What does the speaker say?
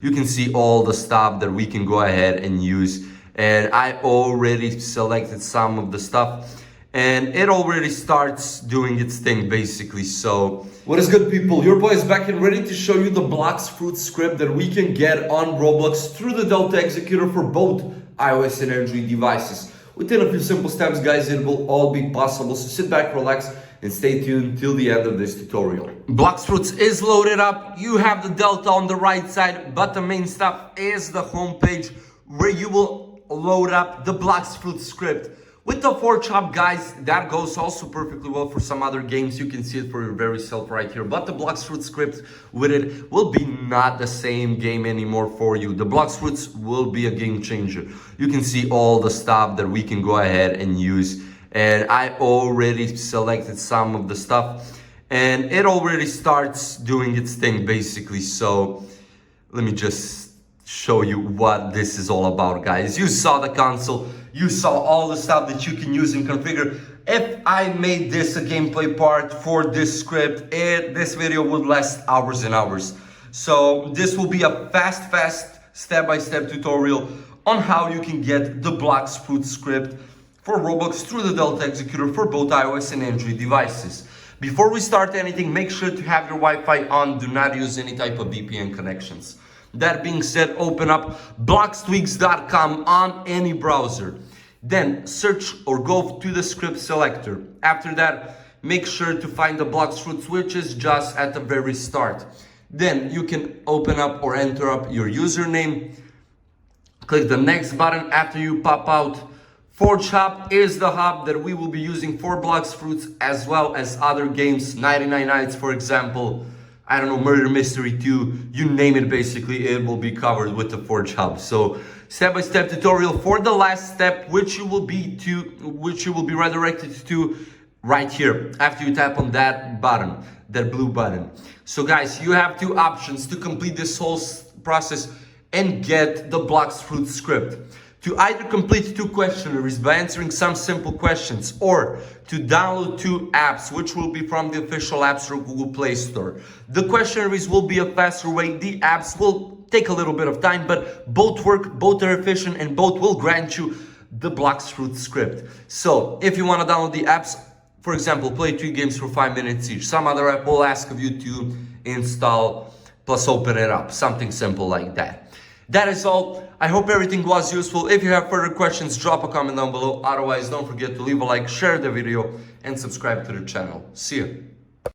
You can see all the stuff that we can go ahead and use. And I already selected some of the stuff and it already starts doing its thing basically. So what is good, people? Your boy is back and ready to show you the Blox Fruit Script that we can get on Roblox through the Delta executor for both iOS and Android devices. Within a few simple steps, guys, it will all be possible. So sit back, relax, and stay tuned till the end of this tutorial. Blox Fruits is loaded up. You have the Delta on the right side, but the main stuff is the home page where you will load up the Blox Fruit Script. With the 4-chop, guys, that goes also perfectly well for some other games. You can see it for your very self right here. But the Blox Fruit Script with it will be not the same game anymore for you. The Blox Fruits will be a game changer. You can see all the stuff that we can go ahead and use. And I already selected some of the stuff. And it already starts doing its thing basically. So let me just show you what this is all about, guys. You saw the console. You saw all the stuff that you can use and configure. If I made this a gameplay part for this script, this video would last hours and hours. So this will be a fast step-by-step tutorial on how you can get the Blox Fruit Script for Roblox through the Delta executor for both iOS and Android devices. Before we start anything, make sure to have your Wi-Fi on. Do not use any type of VPN connections. That being said, open up bloxtweaks.com on any browser. Then search or go to the script selector. After that, make sure to find the Blox Fruits, which is just at the very start. Then you can open up or enter up your username. Click the next button after you pop out. 4-chop is the hub that we will be using for Blox Fruits as well as other games. 99 Nights, for example. I don't know, Murder Mystery 2, you name it, basically, it will be covered with the 4-chop. So, step-by-step tutorial for the last step, which you will be redirected to right here, after you tap on that button, that blue button. So guys, you have two options to complete this whole process and get the Blox Fruit Script. To either complete 2 questionnaires by answering some simple questions, or to download 2 apps, which will be from the official App Store Google Play Store. The questionnaires will be a faster way. The apps will take a little bit of time, but both work, both are efficient, and both will grant you the Blox Fruit Script. So if you want to download the apps, for example, play 3 games for 5 minutes each. Some other app will ask of you to install plus open it up, something simple like that. That is all. I hope everything was useful. If you have further questions, drop a comment down below. Otherwise, don't forget to leave a like, share the video, and subscribe to the channel. See you.